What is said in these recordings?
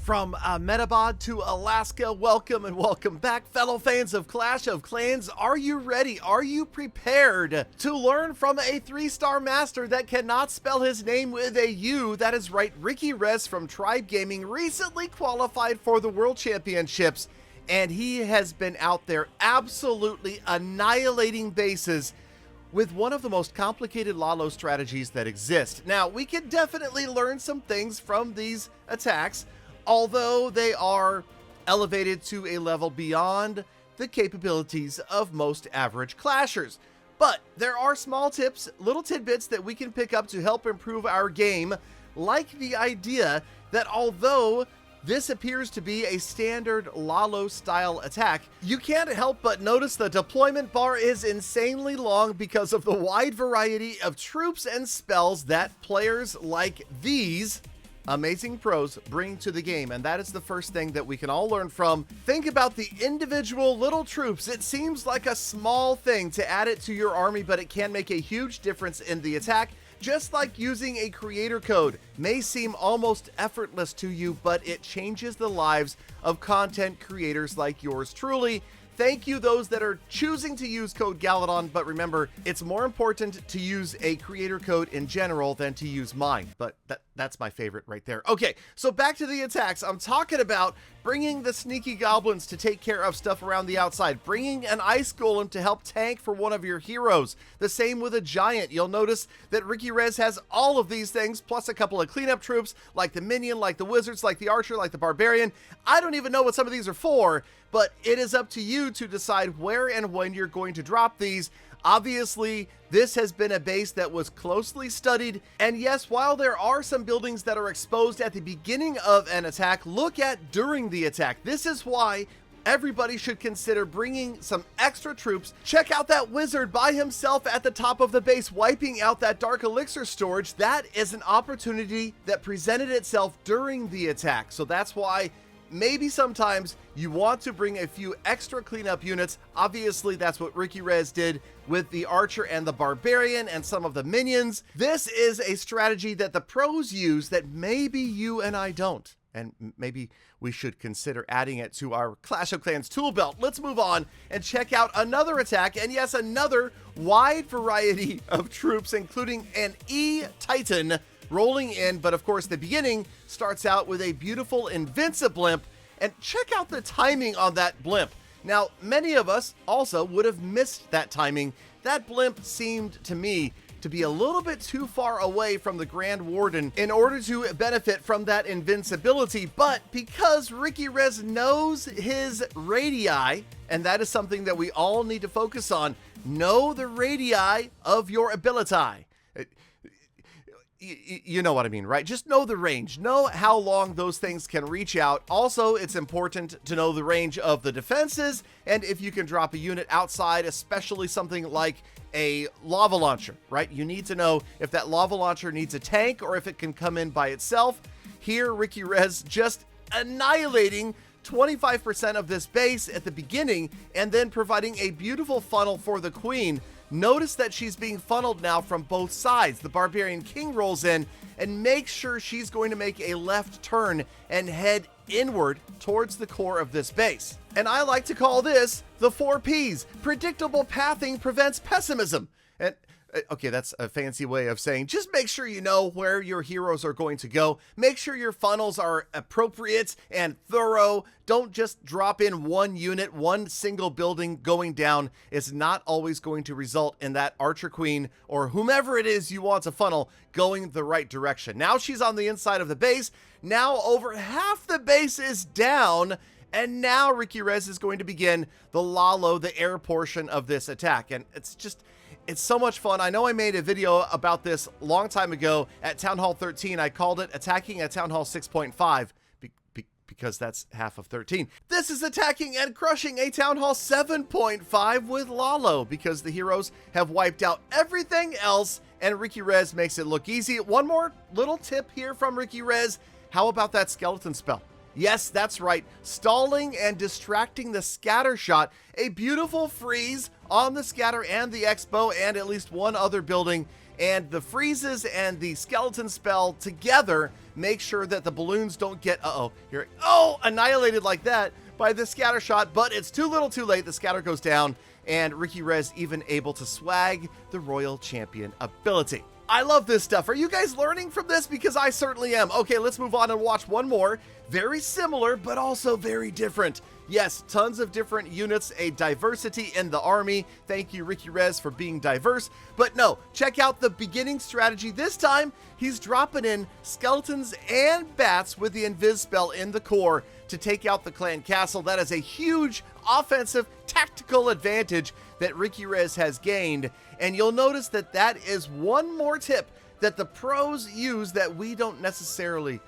From Metabod to Alaska, welcome and welcome back, fellow fans of Clash of Clans. Are you ready? Are you prepared to learn from a 3-star master that cannot spell his name with a U? That is right, Ricky Rez from Tribe Gaming recently qualified for the World Championships, and he has been out there absolutely annihilating bases with one of the most complicated Lalo strategies that exist. Now, we can definitely learn some things from these attacks, although they are elevated to a level beyond the capabilities of most average clashers. But there are small tips, little tidbits that we can pick up to help improve our game, like the idea that although this appears to be a standard Lalo style attack, you can't help but notice the deployment bar is insanely long because of the wide variety of troops and spells that players like these amazing pros bring to the game, and that is the first thing that we can all learn from. Think about the individual little troops. It seems like a small thing to add it to your army, but it can make a huge difference in the attack. Just like using a creator code may seem almost effortless to you, but it changes the lives of content creators like yours truly. Thank you those that are choosing to use code Galadon, but remember, it's more important to use a creator code in general than to use mine, but that's my favorite right there. Okay, so back to the attacks. I'm talking about bringing the sneaky goblins to take care of stuff around the outside, bringing an ice golem to help tank for one of your heroes. The same with a giant. You'll notice that Ricky Rez has all of these things, plus a couple of cleanup troops, like the minion, like the wizards, like the archer, like the barbarian. I don't even know what some of these are for, but it is up to you to decide where and when you're going to drop these. Obviously, this has been a base that was closely studied, and yes, while there are some buildings that are exposed at the beginning of an attack, look at during the attack. This is why everybody should consider bringing some extra troops. Check out that wizard by himself at the top of the base, wiping out that dark elixir storage. That is an opportunity that presented itself during the attack, so that's why maybe sometimes you want to bring a few extra cleanup units. Obviously, that's what Ricky Rez did with the archer and the barbarian and some of the minions. This is a strategy that the pros use that maybe you and I don't. And maybe we should consider adding it to our Clash of Clans tool belt. Let's move on and check out another attack. And yes, another wide variety of troops, including an E-Titan rolling in, but of course the beginning starts out with a beautiful Invincible blimp, and check out the timing on that blimp. Now, many of us also would have missed that timing. That blimp seemed to me to be a little bit too far away from the Grand Warden in order to benefit from that invincibility, but because Ricky Rez knows his radii, and that is something that we all need to focus on, know the radii of your ability. You know what I mean, right? Just know the range. Know how long those things can reach out. Also, it's important to know the range of the defenses, and if you can drop a unit outside, especially something like a lava launcher, right? You need to know if that lava launcher needs a tank or if it can come in by itself. Here, Ricky Rez just annihilating 25% of this base at the beginning and then providing a beautiful funnel for the queen. Notice that she's being funneled now from both sides. The Barbarian King rolls in and makes sure she's going to make a left turn and head inward towards the core of this base. And I like to call this the 4 Ps. Predictable pathing prevents pessimism. And okay, that's a fancy way of saying just make sure you know where your heroes are going to go. Make sure your funnels are appropriate and thorough. Don't just drop in one unit. One single building going down is not always going to result in that Archer Queen or whomever it is you want to funnel going the right direction. Now she's on the inside of the base. Now over half the base is down. And now Ricky Rez is going to begin the Lalo, the air portion of this attack. And it's so much fun. I know I made a video about this a long time ago at Town Hall 13. I called it Attacking at Town Hall 6.5 because that's half of 13. This is attacking and crushing a Town Hall 7.5 with Lalo because the heroes have wiped out everything else and Ricky Rez makes it look easy. One more little tip here from Ricky Rez. How about that skeleton spell? Yes, that's right. Stalling and distracting the scatter shot. A beautiful freeze on the scatter and the expo and at least one other building. And the freezes and the skeleton spell together make sure that the balloons don't get, annihilated like that by the scatter shot, but it's too little too late. The scatter goes down, and Ricky Rez even able to swag the Royal Champion ability. I love this stuff. Are you guys learning from this? Because I certainly am. Okay, let's move on and watch one more. Very similar, but also very different. Yes, tons of different units, a diversity in the army. Thank you, Ricky Rez, for being diverse. But no, check out the beginning strategy. This time, he's dropping in skeletons and bats with the Invis spell in the core to take out the clan castle. That is a huge offensive tactical advantage that Ricky Rez has gained. And you'll notice that that is one more tip that the pros use that we don't necessarily,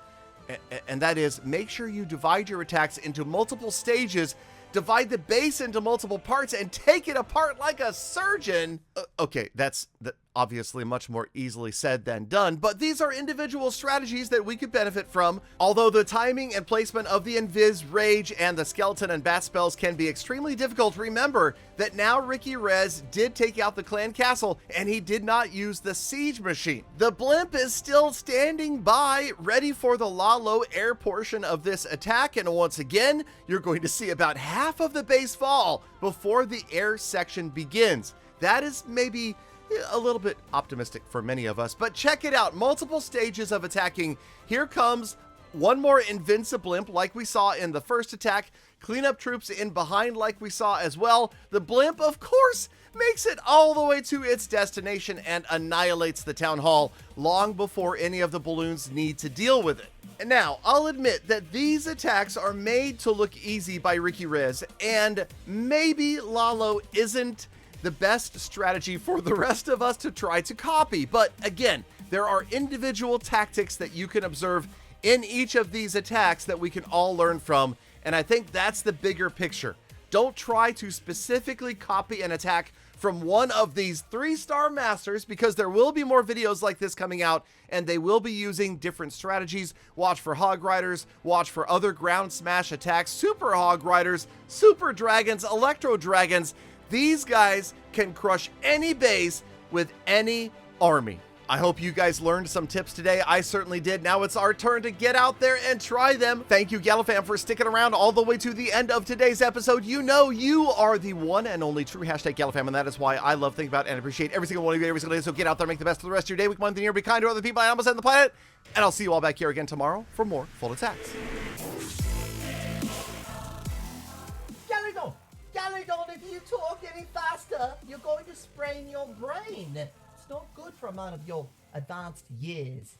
and that is make sure you divide your attacks into multiple stages, divide the base into multiple parts, and take it apart like a surgeon. Okay, that's obviously much more easily said than done, but these are individual strategies that we could benefit from. Although the timing and placement of the Invis, Rage, and the Skeleton and Bat spells can be extremely difficult, remember that now Ricky Rez did take out the clan castle, and he did not use the siege machine. The blimp is still standing by, ready for the Lalo air portion of this attack, and once again, you're going to see about half of the base fall before the air section begins. That is maybe a little bit optimistic for many of us, but check it out. Multiple stages of attacking. Here comes one more invincible blimp like we saw in the first attack. Cleanup troops in behind like we saw as well. The blimp, of course, makes it all the way to its destination and annihilates the town hall long before any of the balloons need to deal with it. And now, I'll admit that these attacks are made to look easy by Ricky Rez, and maybe Lalo isn't the best strategy for the rest of us to try to copy. But again, there are individual tactics that you can observe in each of these attacks that we can all learn from. And I think that's the bigger picture. Don't try to specifically copy an attack from one of these 3-star masters, because there will be more videos like this coming out and they will be using different strategies. Watch for Hog Riders, watch for other ground smash attacks, Super Hog Riders, Super Dragons, Electro Dragons. These guys can crush any base with any army. I hope you guys learned some tips today. I certainly did. Now it's our turn to get out there and try them. Thank you, Galafam, for sticking around all the way to the end of today's episode. You know you are the one and only true #Galafam, and that is why I love, think about, and appreciate every single one of you every single day. So get out there, make the best of the rest of your day, week, month, and year. Be kind to other people, animals, and the planet. And I'll see you all back here again tomorrow for more Full Attacks. Galadon, if you talk any faster, you're going to sprain your brain. It's not good for a man of your advanced years.